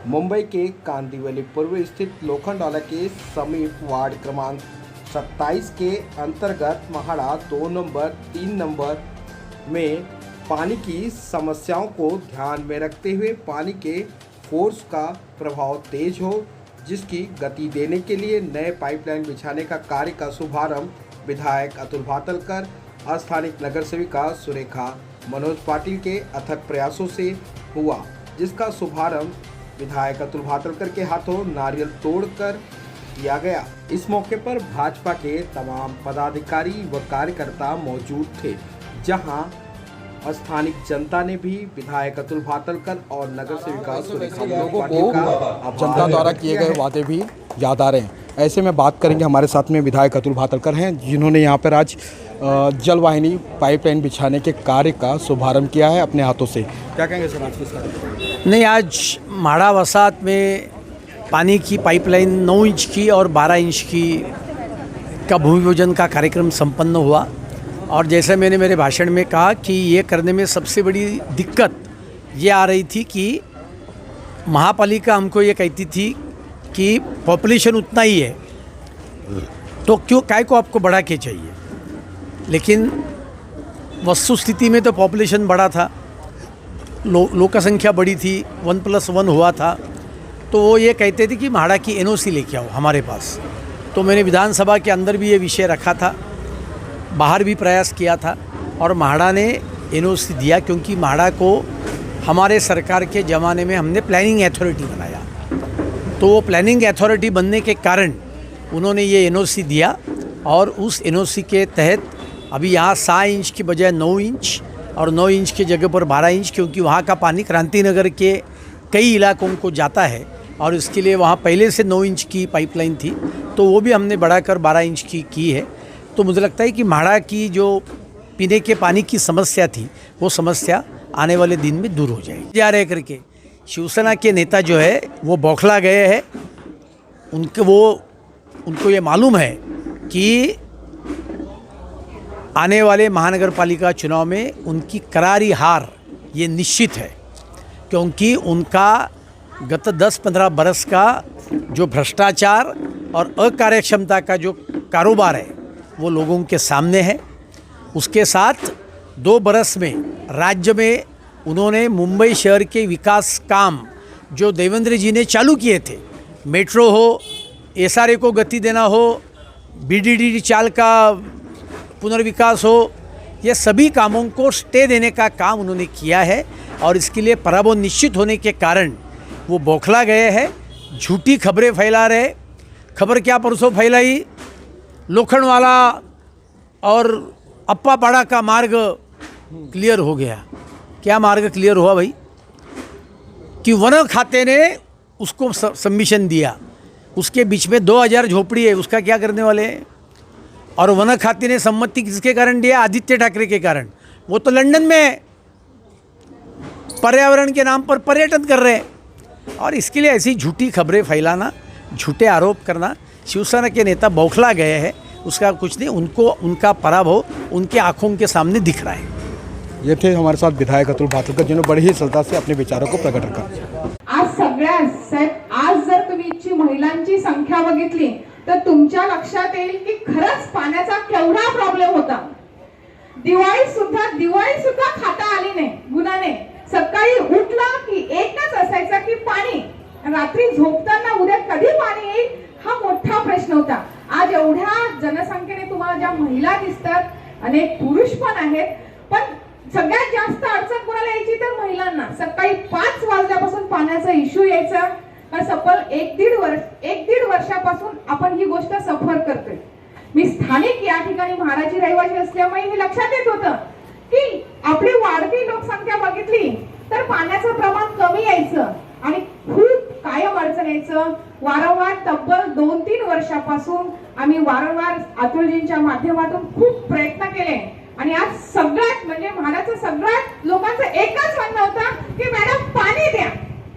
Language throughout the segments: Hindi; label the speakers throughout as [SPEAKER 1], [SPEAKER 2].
[SPEAKER 1] मुंबई के कांदिवली पूर्व स्थित लोखंडवाला के समीप वार्ड क्रमांक 27 के अंतर्गत महाड़ा 2 नंबर 3 नंबर में पानी की समस्याओं को ध्यान में रखते हुए पानी के फोर्स का प्रभाव तेज हो, जिसकी गति देने के लिए नए पाइपलाइन बिछाने का कार्य का शुभारंभ विधायक अतुल भातलकर, स्थानीय नगर सेविका सुरेखा मनोज पाटिल के अथक प्रयासों से हुआ, जिसका शुभारंभ विधायक अतुल भातलकर के हाथों नारियल तोड़कर किया गया। इस मौके पर भाजपा के तमाम पदाधिकारी व कार्यकर्ता मौजूद थे, जहां स्थानीय जनता ने भी विधायक अतुल भातलकर और नगर सेविका सुरेखा
[SPEAKER 2] लोगों को जनता द्वारा किए गए वादे भी याद आ रहे हैं। ऐसे में बात करेंगे, हमारे साथ में विधायक अतुल भातलकर हैं, जिन्होंने यहाँ पर आज जलवाहिनी पाइपलाइन बिछाने के कार्य का शुभारंभ किया है अपने हाथों से। क्या कहेंगे सर आज के इस कार्य?
[SPEAKER 3] नहीं, आज महाड़ा वसाहत में पानी की पाइपलाइन 9 इंच की और 12 इंच की का भूमि पूजन का कार्यक्रम संपन्न हुआ। और जैसे मैंने मेरे भाषण में कहा कि ये करने में सबसे बड़ी दिक्कत ये आ रही थी कि महापालिका हमको ये कहती थी कि पॉपुलेशन उतना ही है तो क्यों काय को आपको बढ़ा के चाहिए, लेकिन वस्तुस्थिति में तो पॉपुलेशन बढ़ा था, लोक संख्या बड़ी थी, 1+1 हुआ था। तो वो ये कहते थे कि महाड़ा की एनओसी लेके आओ हमारे पास। तो मैंने विधानसभा के अंदर भी ये विषय रखा था, बाहर भी प्रयास किया था और महाड़ा ने एनओसी दिया, क्योंकि महाड़ा को हमारे सरकार के ज़माने में हमने प्लानिंग अथॉरिटी बनाया। तो वो प्लानिंग अथॉरिटी बनने के कारण उन्होंने ये एनओसी दिया और उस एनओसी के तहत अभी यहाँ 7 इंच की बजाय 9 इंच और 9 इंच की जगह पर 12 इंच, क्योंकि वहाँ का पानी क्रांति नगर के कई इलाकों को जाता है और इसके लिए वहाँ पहले से 9 इंच की पाइपलाइन थी, तो वो भी हमने बढ़ाकर 12 इंच की है। तो मुझे लगता है कि महाड़ा की जो पीने के पानी की समस्या थी वो समस्या आने वाले दिन में दूर हो जाएगी। जा रहे करके शिवसेना के नेता जो है वो बौखला गए हैं। उनको ये मालूम है कि आने वाले महानगर पालिका चुनाव में उनकी करारी हार ये निश्चित है, क्योंकि उनका गत 10-15 बरस का जो भ्रष्टाचार और अकार्यक्षमता का जो कारोबार है वो लोगों के सामने है। उसके साथ 2 बरस में राज्य में उन्होंने मुंबई शहर के विकास काम जो देवेंद्र जी ने चालू किए थे, मेट्रो हो, एसआरए को गति देना हो, बीडीडी चाल का पुनर्विकास हो, ये सभी कामों को स्टे देने का काम उन्होंने किया है। और इसके लिए पराभव निश्चित होने के कारण वो बौखला गए हैं, झूठी खबरें फैला रहे। खबर क्या परसों फैलाई, लोखंडवाला और अप्पापाड़ा का मार्ग क्लियर हो गया। क्या मार्ग क्लियर हुआ भाई? कि वन खाते ने उसको सबमिशन दिया, उसके बीच में 2000 झोपड़ी है, उसका क्या करने वाले हैं? और वन खाते ने सम्मति किसके कारण दिया? आदित्य ठाकरे के कारण। वो तो लंदन में पर्यावरण के नाम पर पर्यटन कर रहे हैं। और इसके लिए ऐसी झूठी खबरें फैलाना, झूठे आरोप करना, शिवसेना के नेता बौखला गए हैं, उसका कुछ नहीं। उनको उनका पराभव उनके आंखों के सामने दिख रहा है।
[SPEAKER 2] ये थे हमारे साथ विधायक अतुल भातलकर, जिन्होंने बड़ी ही सरलता से अपने विचारों को प्रकट रखा।
[SPEAKER 4] आज साहेब, आज जर तुम्ही महिलांची संख्या बघितली तर तुमच्या लक्षात येईल की खरंच पाण्याचा केवढा प्रॉब्लेम होता। दिवाळी सुद्धा खाता आली नाही गुणाने। सकाळी उठला की एकच असायचा की पाणी, रात्री झोपताना उद्या कधी पाणी येईल हा मोठा प्रश्न होता। आज एवढ्या जनसंख्येने तुम्हाला ज्या महिला दिसतात, अनेक पुरुष पण आहेत, पण सगळ्यात जास्त अडचण कोणाला यायची तर महिलांना। सकाळी 5 वाजल्यापासून पाण्याचा इश्यू यायचा। सफल 1-1.5 वर्षापासून आपण ही गोष्ट सफर करतोय। मी स्थानिक या ठिकाणी महाराची रहिवासी असल्यामुळे हे लक्षात येत होतं की आपली वाढती लोकसंख्या बघितली तर पाण्याचं प्रमाण कमी यायचं आणि खूप कायम अडचण यायचं। वारंवार तब्बल 2-3 वर्षापासून आम्ही वारंवार अतुलजींच्या माध्यमातून खूप प्रयत्न केले आणि आज सगळ्यात म्हणजे महाराचं सगळ्यात लोकांचं एकच म्हणणं होतं की मॅडम पाणी द्या,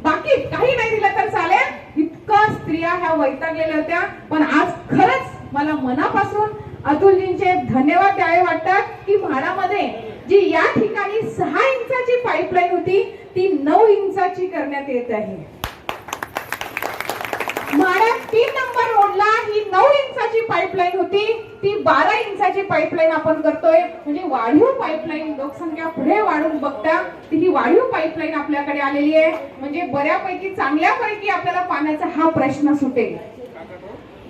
[SPEAKER 4] बाकी काही नाही दिलं तर चालेल। इतकं स्त्रिया ह्या वैतागलेल्या होत्या। पण आज खरंच मला मनापासून अतुलजींचे धन्यवाद द्यावे वाटतात की म्हाडामध्ये जी या ठिकाणी 6 इंचाची पाईपलाईन होती ती 9 इंचाची करण्यात येत आहे। म्हाड्यात 3 नंबर रोडला ही 9 इंचाची पाईपलाईन होती, ती 12 इंचाची पाईपलाईन आपण करतोय. म्हणजे वाढीव पाईपलाईन, लोकसंख्या पुढे वाढून बघता ती ही वाढीव पाईपलाईन आपल्याकडे आलेली आहे. म्हणजे बऱ्यापैकी चांगल्यापैकी आपल्याला पाण्याचा हा प्रश्न सुटेल.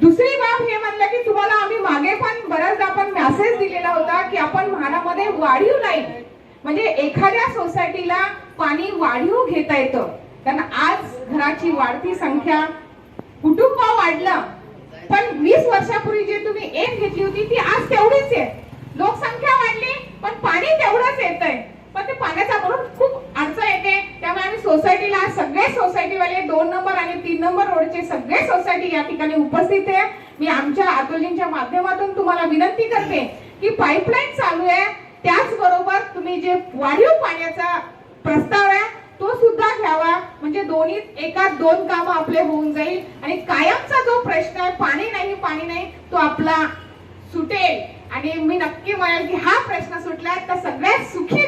[SPEAKER 4] दुसरी बाब हे म्हणलं की तुम्हाला आम्ही मागे पण बऱ्याचदा आपण मेसेज दिलेला होता की आपण म्हाडामध्ये वाढीव लाईन, म्हणजे एखाद्या सोसायटीला पाणी वाढीव घेता येतं. कारण आज घराची वाढती संख्या, कुटुंब वाढलं, पण 20 वर्षापूर्वी जे तुम्ही एक घेतली होती ती आज तेवढीच आहे. लोकसंख्या वाढली पण पाणी तेवढंच येतंय, पण ते पाण्याचा म्हणून खूप अडचण येते. त्यामुळे आम्ही सोसायटीला सगळे सोसायटीवाले 2 नंबर आणि 3 नंबर रोडचे सगळे सोसायटी या ठिकाणी उपस्थित आहे. मी आमच्या अतुलजींच्या माध्यमातून तुम्हाला विनंती करते की पाईपलाईन चालू आहे, त्याचबरोबर तुम्ही जे वाढीव पाण्याचा प्रस्ताव आहे तो सुद्धा घ्यावा. म्हणजे दोन्ही एकात 2 कामं आपले होऊन जाईल आणि कायमचा जो प्रश्न आहे पाणी नाही तो आपला सुटेल. आणि मी नक्की म्हणेल की हा प्रश्न सुटला तर सगळ्यात सुखी